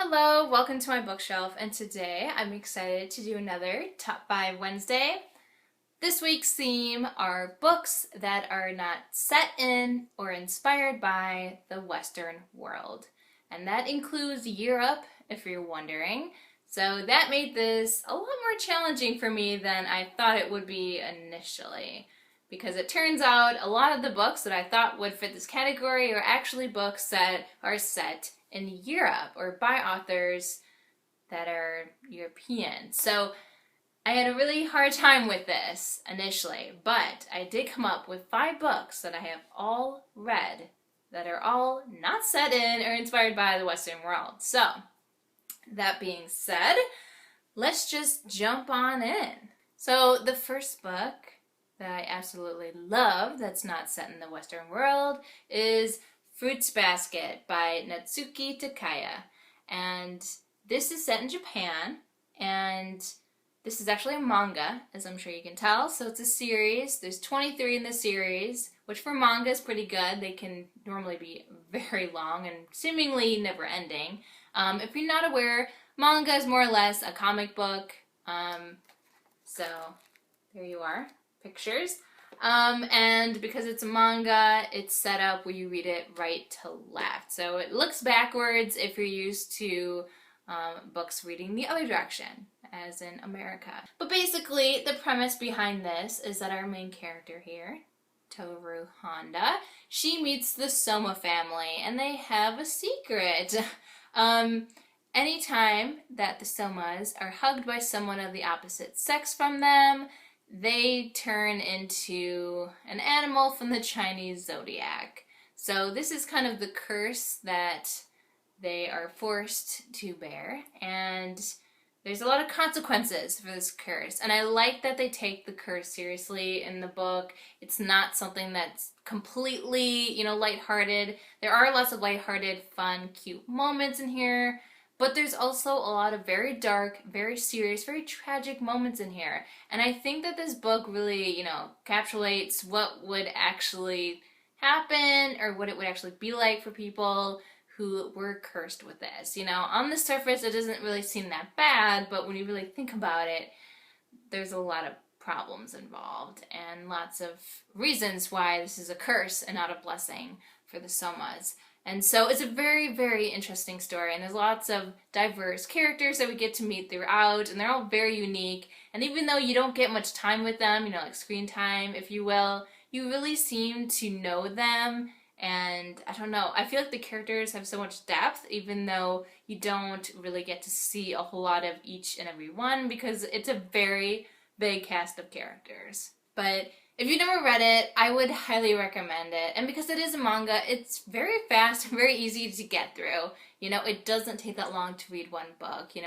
Hello, welcome to my bookshelf, and today I'm excited to do another Top 5 Wednesday. This week's theme are books that are not set in or inspired by the Western world. And that includes Europe, if you're wondering. So that made this a lot more challenging for me than I thought it would be initially. Because it turns out a lot of the books that I thought would fit this category are actually books that are set in Europe or by authors that are European. So I had a really hard time with this initially, but I did come up with 5 books that I have all read that are all not set in or inspired by the Western world. So, that being said, let's just jump on in. So, the first book that I absolutely love that's not set in the Western world is Fruits Basket by Natsuki Takaya. And this is set in Japan, and this is actually a manga, as I'm sure you can tell. So it's a series. There's 23 in the series, which for manga is pretty good. They can normally be very long and seemingly never ending. If you're not aware, manga is more or less a comic book. So there you are, pictures. And because it's a manga, it's set up where you read it right to left. So it looks backwards if you're used to books reading the other direction, as in America. But basically, the premise behind this is that our main character here, Toru Honda, she meets the Soma family, and they have a secret. Anytime that the Somas are hugged by someone of the opposite sex from them, they turn into an animal from the Chinese zodiac. So this is kind of the curse that they are forced to bear, and there's a lot of consequences for this curse. And I like that they take the curse seriously in the book. It's not something that's completely, lighthearted. There are lots of lighthearted, fun, cute moments in here, but there's also a lot of very dark, very serious, very tragic moments in here. And I think that this book really, encapsulates what would actually happen or what it would actually be like for people who were cursed with this. On the surface, it doesn't really seem that bad, but when you really think about it, there's a lot of problems involved and lots of reasons why this is a curse and not a blessing for the Somas. And so it's a very, very interesting story, and there's lots of diverse characters that we get to meet throughout, and they're all very unique. And even though you don't get much time with them, like screen time, if you will, you really seem to know them. And I don't know, I feel like the characters have so much depth, even though you don't really get to see a whole lot of each and every one, because it's a very big cast of characters. But if you've never read it, I would highly recommend it. And because it is a manga, it's very fast and very easy to get through. It doesn't take that long to read one book, It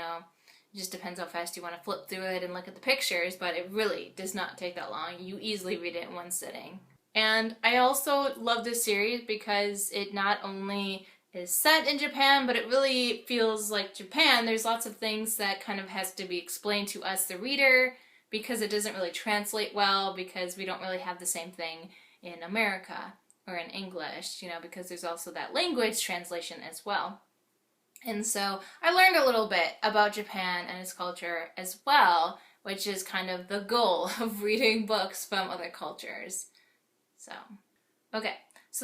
just depends how fast you want to flip through it and look at the pictures, but it really does not take that long. You easily read it in one sitting. And I also love this series because it not only is set in Japan, but it really feels like Japan. There's lots of things that kind of has to be explained to us, the reader, because it doesn't really translate well, because we don't really have the same thing in America or in English, because there's also that language translation as well. And so I learned a little bit about Japan and its culture as well, which is kind of the goal of reading books from other cultures. So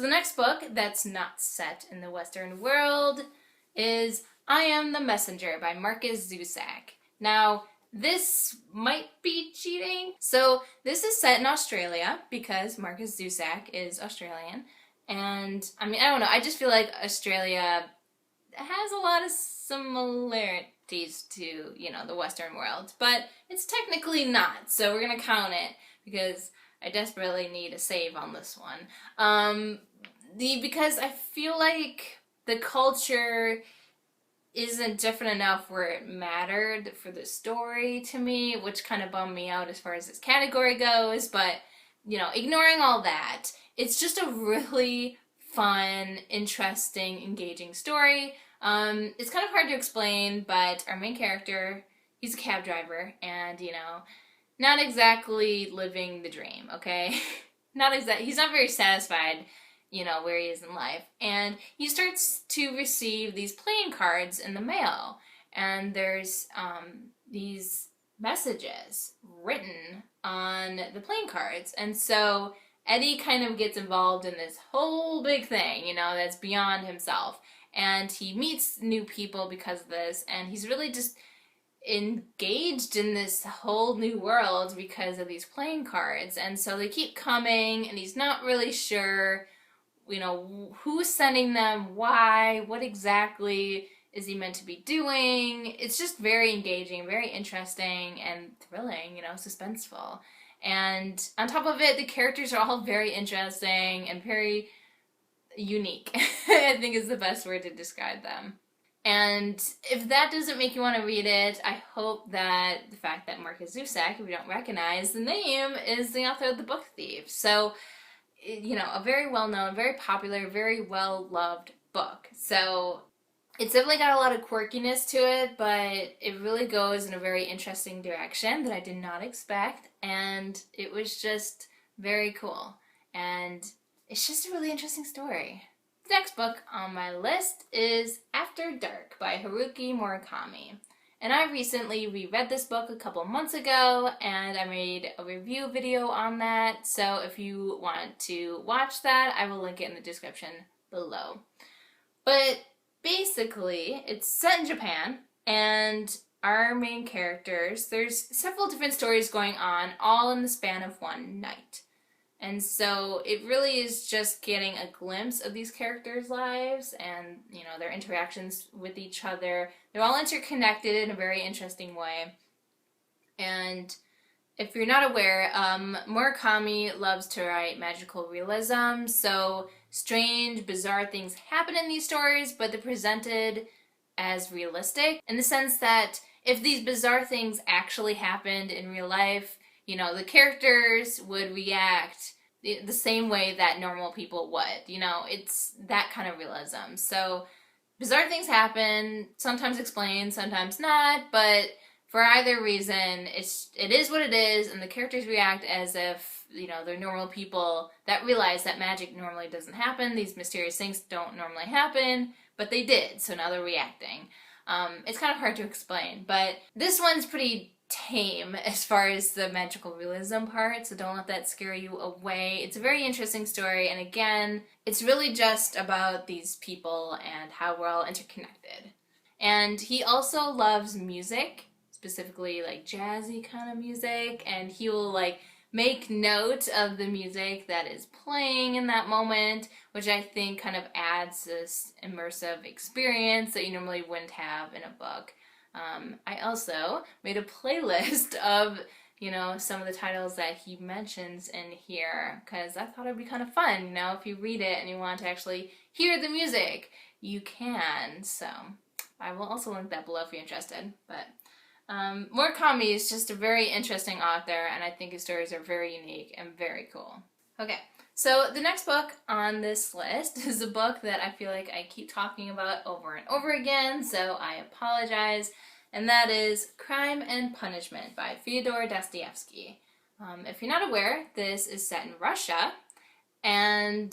the next book that's not set in the Western world is I Am the Messenger by Markus Zusak. Now, this might be cheating. So this is set in Australia because Markus Zusak is Australian. And I don't know, I just feel like Australia has a lot of similarities to, the Western world. But it's technically not, so we're gonna count it because I desperately need a save on this one. Because I feel like the culture isn't different enough where it mattered for the story to me, which kind of bummed me out as far as this category goes. But, ignoring all that, it's just a really fun, interesting, engaging story. It's kind of hard to explain, but our main character, he's a cab driver, and, not exactly living the dream, okay? He's not very satisfied, where he is in life. And he starts to receive these playing cards in the mail. And there's these messages written on the playing cards. And so Eddie kind of gets involved in this whole big thing, that's beyond himself. And he meets new people because of this, and he's really just engaged in this whole new world because of these playing cards. And so they keep coming, and he's not really sure, who's sending them, why, what exactly is he meant to be doing. It's just very engaging, very interesting, and thrilling, suspenseful. And on top of it, the characters are all very interesting and very unique. I think is the best word to describe them. And if that doesn't make you want to read it, I hope that the fact that Marcus Zusak, if you don't recognize the name, is the author of The Book Thief. So, a very well-known, very popular, very well-loved book. So it's definitely got a lot of quirkiness to it, but it really goes in a very interesting direction that I did not expect, and it was just very cool. And it's just a really interesting story. The next book on my list is After Dark by Haruki Murakami. And I recently reread this book a couple months ago, and I made a review video on that. So if you want to watch that, I will link it in the description below. But basically, it's set in Japan, and our main characters, there's several different stories going on, all in the span of one night. And so it really is just getting a glimpse of these characters' lives and, their interactions with each other. They're all interconnected in a very interesting way. And if you're not aware, Murakami loves to write magical realism. So strange, bizarre things happen in these stories, but they're presented as realistic in the sense that if these bizarre things actually happened in real life, the characters would react the same way that normal people would. It's that kind of realism. So bizarre things happen, sometimes explained, sometimes not, but for either reason, it is what it is, and the characters react as if, they're normal people that realize that magic normally doesn't happen, these mysterious things don't normally happen, but they did, so now they're reacting. It's kind of hard to explain, but this one's pretty tame as far as the magical realism part, so don't let that scare you away. It's a very interesting story, and again, it's really just about these people and how we're all interconnected. And he also loves music, specifically like jazzy kind of music, and he will make note of the music that is playing in that moment, which I think kind of adds this immersive experience that you normally wouldn't have in a book. I also made a playlist of, some of the titles that he mentions in here, because I thought it'd be kind of fun, if you read it and you want to actually hear the music, you can. So I will also link that below if you're interested. But Murakami is just a very interesting author, and I think his stories are very unique and very cool. Okay, so the next book on this list is a book that I feel like I keep talking about over and over again, so I apologize, and that is Crime and Punishment by Fyodor Dostoevsky. If you're not aware, this is set in Russia, and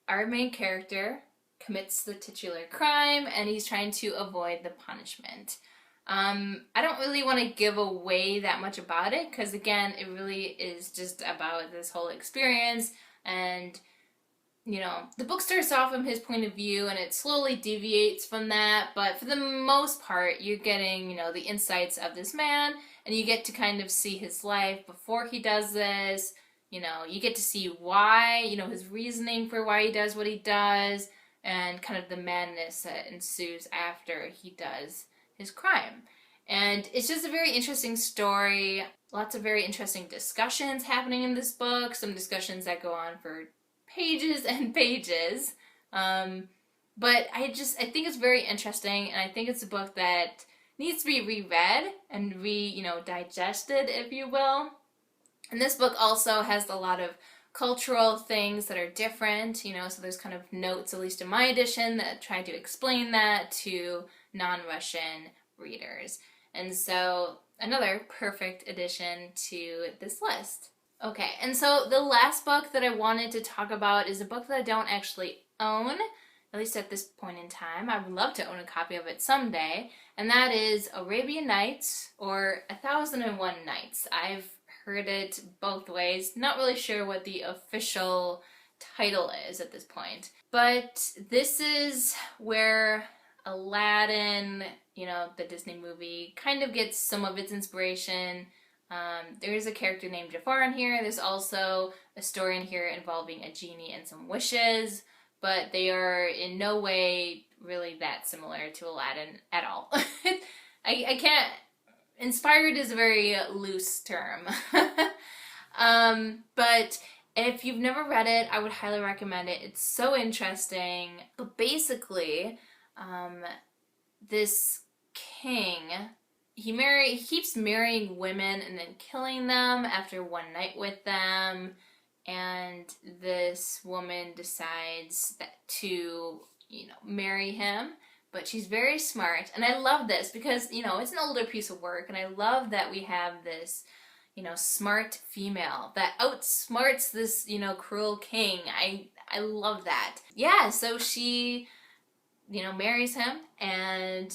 our main character commits the titular crime, and he's trying to avoid the punishment. I don't really want to give away that much about it, because again, it really is just about this whole experience, and the book starts off from his point of view and it slowly deviates from that, but for the most part you're getting, the insights of this man, and you get to kind of see his life before he does this. You get to see why, his reasoning for why he does what he does, and kind of the madness that ensues after he does his crime. And it's just a very interesting story. Lots of very interesting discussions happening in this book. Some discussions that go on for pages and pages. But I think it's very interesting, and I think it's a book that needs to be reread and digested, if you will. And this book also has a lot of cultural things that are different, so there's kind of notes, at least in my edition, that try to explain that to non-Russian readers. And so another perfect addition to this list. Okay, and so the last book that I wanted to talk about is a book that I don't actually own, at least at this point in time. I would love to own a copy of it someday, and that is Arabian Nights or 1001 Nights. I've heard it both ways, not really sure what the official title is at this point. But this is where Aladdin, the Disney movie, kind of gets some of its inspiration. There is a character named Jafar in here. There's also a story in here involving a genie and some wishes, but they are in no way really that similar to Aladdin at all. I can't. Inspired is a very loose term. But if you've never read it, I would highly recommend it. It's so interesting. But basically, this king, he keeps marrying women and then killing them after one night with them, and this woman decides to marry him, but she's very smart. And I love this because it's an older piece of work, and I love that we have this smart female that outsmarts this cruel king. I love that. Yeah, so she marries him, and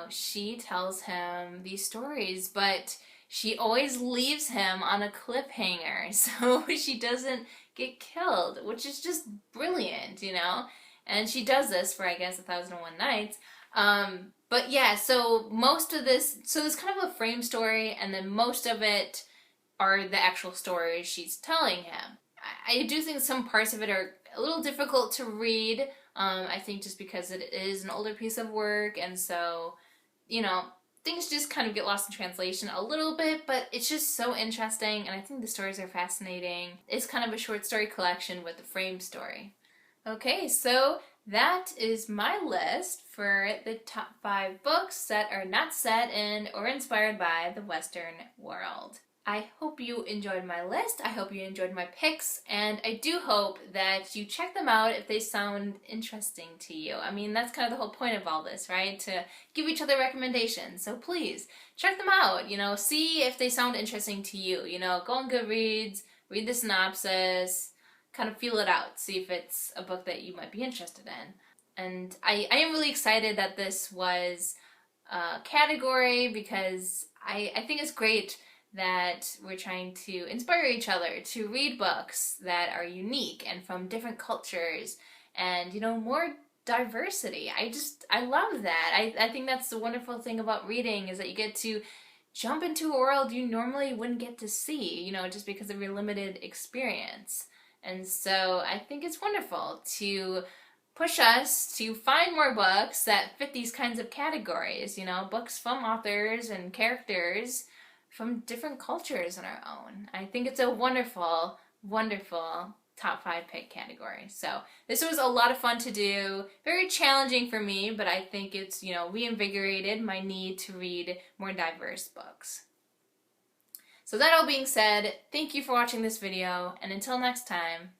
she tells him these stories, but she always leaves him on a cliffhanger so she doesn't get killed, which is just brilliant, And she does this for, I guess, 1001 Nights. But yeah, so most of this, so there's kind of a frame story, and then most of it are the actual stories she's telling him. I do think some parts of it are a little difficult to read. I think just because it is an older piece of work, and so, things just kind of get lost in translation a little bit, but it's just so interesting, and I think the stories are fascinating. It's kind of a short story collection with a frame story. Okay, so that is my list for the top 5 books that are not set in or inspired by the Western world. I hope you enjoyed my list. I hope you enjoyed my picks, and I do hope that you check them out if they sound interesting to you. I mean, that's kind of the whole point of all this, right? To give each other recommendations. So please, check them out, see if they sound interesting to you. Go on Goodreads, read the synopsis, kind of feel it out, see if it's a book that you might be interested in. And I am really excited that this was a category, because I think it's great that we're trying to inspire each other to read books that are unique and from different cultures and, more diversity. I love that. I think that's the wonderful thing about reading, is that you get to jump into a world you normally wouldn't get to see, just because of your limited experience. And so I think it's wonderful to push us to find more books that fit these kinds of categories, books from authors and characters from different cultures in our own. I think it's a wonderful, wonderful top 5 pick category. So this was a lot of fun to do, very challenging for me, but I think it's, reinvigorated my need to read more diverse books. So that all being said, thank you for watching this video, and until next time,